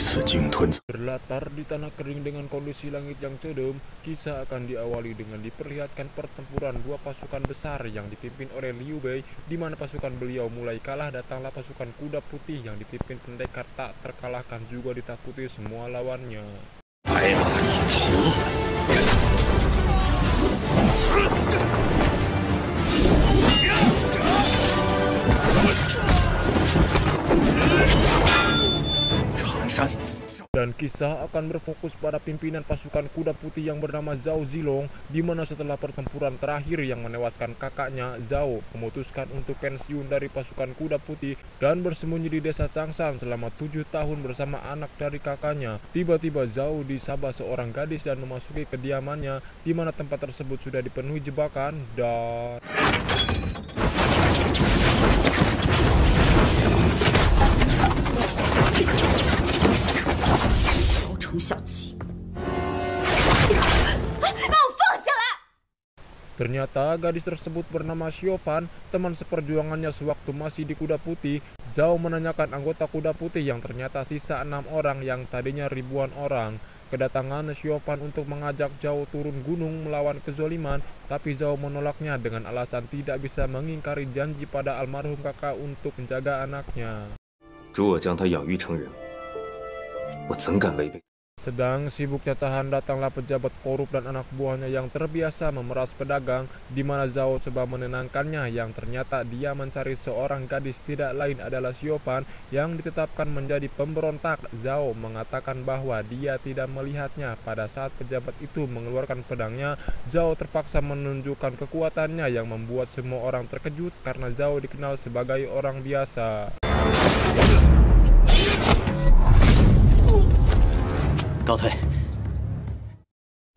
此鲸吞。Berlatar di tanah kering dengan kondisi langit yang cedem, kisah akan diawali dengan diperlihatkan pertempuran dua pasukan besar yang dipimpin oleh Liu Bei, di mana pasukan beliau mulai kalah. Datanglah pasukan kuda putih yang dipimpin pendekar tak terkalahkan juga ditakuti semua lawannya. 白马一从。 Dan kisah akan berfokus pada pimpinan pasukan kuda putih yang bernama Zhao Zilong, di mana setelah pertempuran terakhir yang menewaskan kakaknya, Zhao memutuskan untuk pensiun dari pasukan kuda putih dan bersembunyi di desa Changshan selama 7 tahun bersama anak dari kakaknya. Tiba-tiba Zhao disabah seorang gadis dan memasuki kediamannya, di mana tempat tersebut sudah dipenuhi jebakan dan... Ternyata gadis tersebut bernama Xiaofan, teman seperjuangannya sewaktu masih di kuda putih. Zhao menanyakan anggota kuda putih yang ternyata sisa 6 orang yang tadinya ribuan orang. Kedatangan Xiaofan untuk mengajak Zhao turun gunung melawan kezoliman, tapi Zhao menolaknya dengan alasan tidak bisa mengingkari janji pada almarhum kakak untuk menjaga anaknya. Sedang sibuk cacahan, datanglah pejabat korup dan anak buahnya yang terbiasa memeras pedagang, di mana Zhao coba menenangkannya yang ternyata dia mencari seorang gadis tidak lain adalah Xiaofan yang ditetapkan menjadi pemberontak. Zhao mengatakan bahwa dia tidak melihatnya pada saat pejabat itu mengeluarkan pedangnya. Zhao terpaksa menunjukkan kekuatannya yang membuat semua orang terkejut karena Zhao dikenal sebagai orang biasa.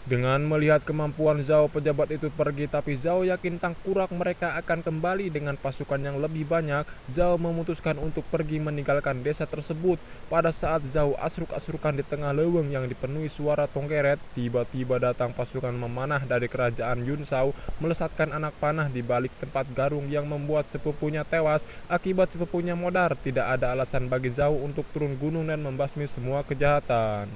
Dengan melihat kemampuan Zhao, pejabat itu pergi, tapi Zhao yakin tangkurak mereka akan kembali dengan pasukan yang lebih banyak. Zhao memutuskan untuk pergi meninggalkan desa tersebut. Pada saat Zhao asruk-asrukan di tengah leuweung yang dipenuhi suara tongkeret, tiba-tiba datang pasukan memanah dari kerajaan Yunsao, melesatkan anak panah di balik tempat garung yang membuat sepupunya tewas. Akibat sepupunya modar, tidak ada alasan bagi Zhao untuk turun gunung dan membasmi semua kejahatan.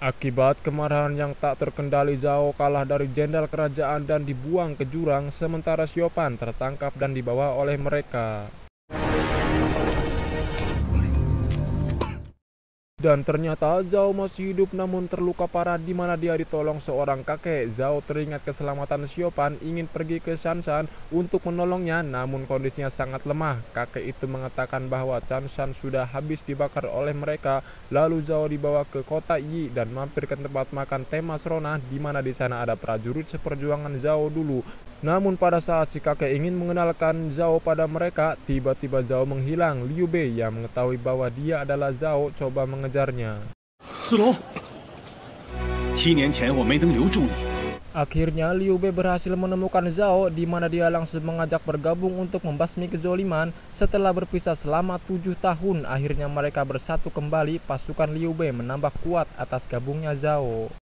Akibat kemarahan yang tak terkendali, Zhao kalah dari jenderal kerajaan dan dibuang ke jurang, sementara Xiaofan tertangkap dan dibawa oleh mereka. Dan ternyata Zhao masih hidup namun terluka parah, di mana dia ditolong seorang kakek. Zhao teringat keselamatan Xiaofan, ingin pergi ke Changshan untuk menolongnya, namun kondisinya sangat lemah. Kakek itu mengatakan bahwa Changshan sudah habis dibakar oleh mereka. Lalu Zhao dibawa ke kota Yi dan mampir ke tempat makan Temas Rona, di mana di sana ada prajurit seperjuangan Zhao dulu. Namun pada saat si kakek ingin mengenalkan Zhao pada mereka, tiba-tiba Zhao menghilang. Liu Bei yang mengetahui bahwa dia adalah Zhao coba mengejarnya. Akhirnya Liu Bei berhasil menemukan Zhao, di mana dia langsung mengajak bergabung untuk membasmi kezoliman. Setelah berpisah selama 7 tahun, akhirnya mereka bersatu kembali. Pasukan Liu Bei menambah kuat atas gabungnya Zhao.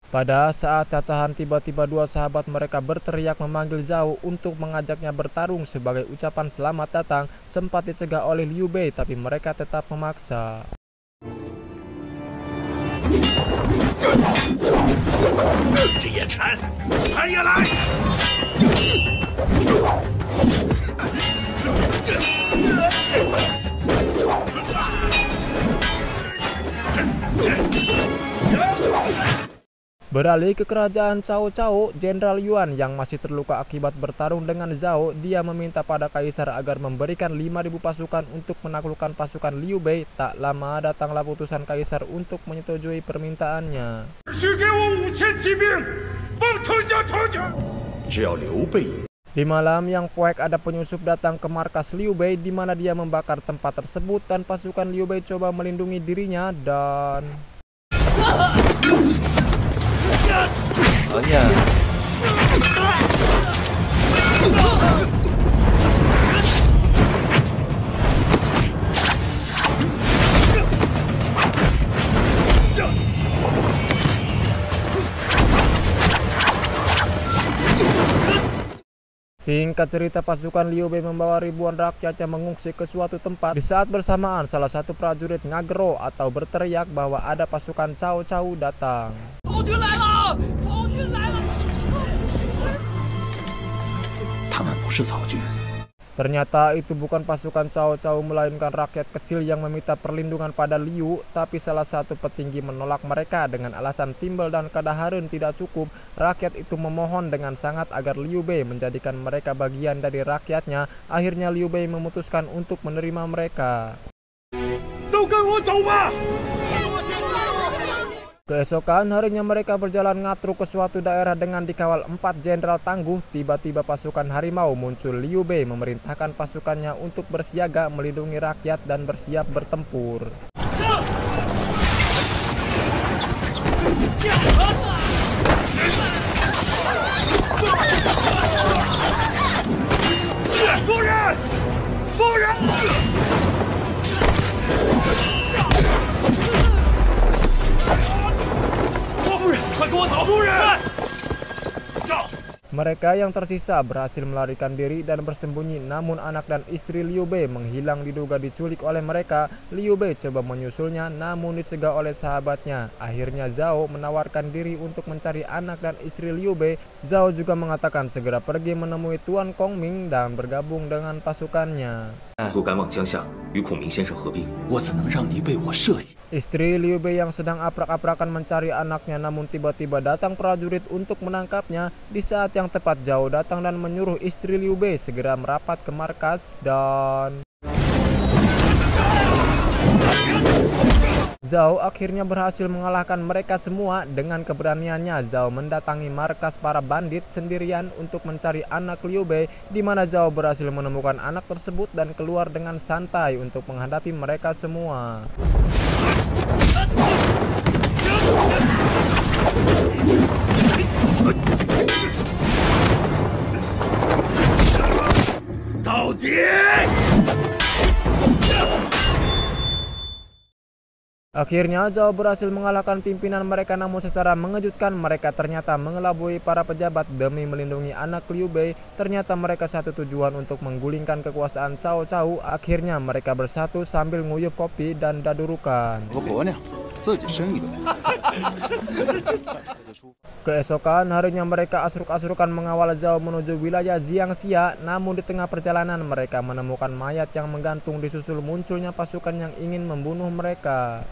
Pada saat cacahan, tiba-tiba dua sahabat mereka berteriak memanggil Zhao untuk mengajaknya bertarung sebagai ucapan selamat datang. Sempat dicegah oleh Liu Bei, tapi mereka tetap memaksa. Beralih ke kerajaan Cao Cao, Jenderal Yuan yang masih terluka akibat bertarung dengan Zhao, dia meminta pada kaisar agar memberikan 5.000 pasukan untuk menaklukkan pasukan Liu Bei. Tak lama datanglah putusan kaisar untuk menyetujui permintaannya. Di malam yang kuek, ada penyusup datang ke markas Liu Bei, di mana dia membakar tempat tersebut dan pasukan Liu Bei coba melindungi dirinya dan... 呀！ Singkat cerita, pasukan Liu Bei membawa ribuan rakyatnya mengungsi ke suatu tempat. Di saat bersamaan, salah satu prajurit ngagero atau berteriak bahwa ada pasukan Cao Cao datang. Ternyata itu bukan pasukan Cao Cao, melainkan rakyat kecil yang meminta perlindungan pada Liu, tapi salah satu petinggi menolak mereka dengan alasan timbal dan kadahareun tidak cukup. Rakyat itu memohon dengan sangat agar Liu Bei menjadikan mereka bagian dari rakyatnya. Akhirnya Liu Bei memutuskan untuk menerima mereka. Keesokan harinya mereka berjalan ngatruk ke suatu daerah dengan dikawal 4 jenderal tangguh. Tiba-tiba pasukan harimau muncul. Liu Bei memerintahkan pasukannya untuk bersiaga melindungi rakyat dan bersiap bertempur. Mereka yang tersisa berhasil melarikan diri dan bersembunyi, namun anak dan istri Liu Bei menghilang, diduga diculik oleh mereka. Liu Bei coba menyusulnya namun dicegah oleh sahabatnya. Akhirnya Zhao menawarkan diri untuk mencari anak dan istri Liu Bei. Zhao juga mengatakan segera pergi menemui Tuan Kongming dan bergabung dengan pasukannya. Istri Liu Bei yang sedang aprak-aprakan mencari anaknya, namun tiba-tiba datang prajurit untuk menangkapnya. Di saat yang tepat, Zhao datang dan menyuruh istri Liu Bei segera merapat ke markas dan Zhao akhirnya berhasil mengalahkan mereka semua. Dengan keberaniannya, Zhao mendatangi markas para bandit sendirian untuk mencari anak Liu Bei, di mana Zhao berhasil menemukan anak tersebut dan keluar dengan santai untuk menghadapi mereka semua. Akhirnya Zhao berhasil mengalahkan pimpinan mereka, namun secara mengejutkan mereka ternyata mengelabui para pejabat demi melindungi anak Liu Bei. Ternyata mereka satu tujuan untuk menggulingkan kekuasaan Cao Cao. Akhirnya mereka bersatu sambil nguyup kopi dan dadurukan. Keesokan harinya mereka asruk-asrukan mengawal Zhao menuju wilayah Jiangxia. Namun di tengah perjalanan mereka menemukan mayat yang menggantung, disusul munculnya pasukan yang ingin membunuh mereka.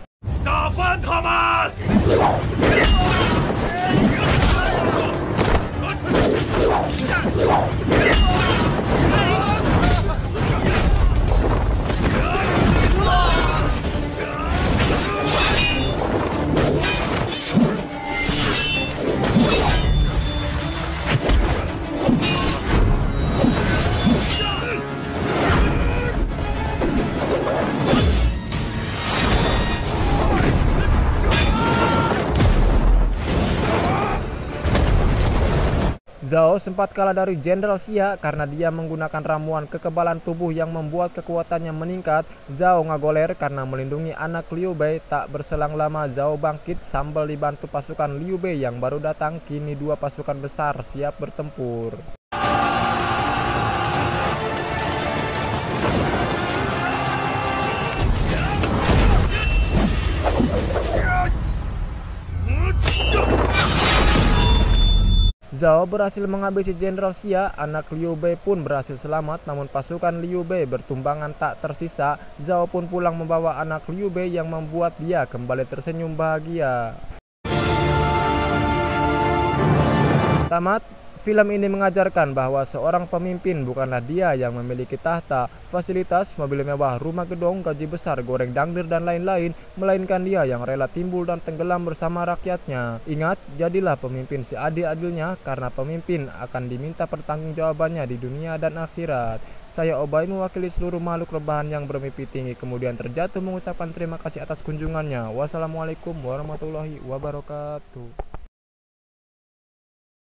Zhao sempat kalah dari Jenderal Xia karena dia menggunakan ramuan kekebalan tubuh yang membuat kekuatannya meningkat. Zhao ngagoler karena melindungi anak Liu Bei. Tak berselang lama Zhao bangkit sambil dibantu pasukan Liu Bei yang baru datang. Kini dua pasukan besar siap bertempur. Zhao berhasil menghabisi Jenderal Xia. Anak Liu Bei pun berhasil selamat, namun pasukan Liu Bei bertumbangan tak tersisa. Zhao pun pulang membawa anak Liu Bei yang membuat dia kembali tersenyum bahagia. Tamat. Film ini mengajarkan bahwa seorang pemimpin bukanlah dia yang memiliki tahta, fasilitas, mobil mewah, rumah gedung, gaji besar, goreng dangdir, dan lain-lain, melainkan dia yang rela timbul dan tenggelam bersama rakyatnya. Ingat, jadilah pemimpin seadil-adilnya, karena pemimpin akan diminta pertanggungjawabannya di dunia dan akhirat. Saya Obay mewakili seluruh makhluk rebahan yang bermimpi tinggi kemudian terjatuh mengucapkan terima kasih atas kunjungannya. Wassalamualaikum warahmatullahi wabarakatuh.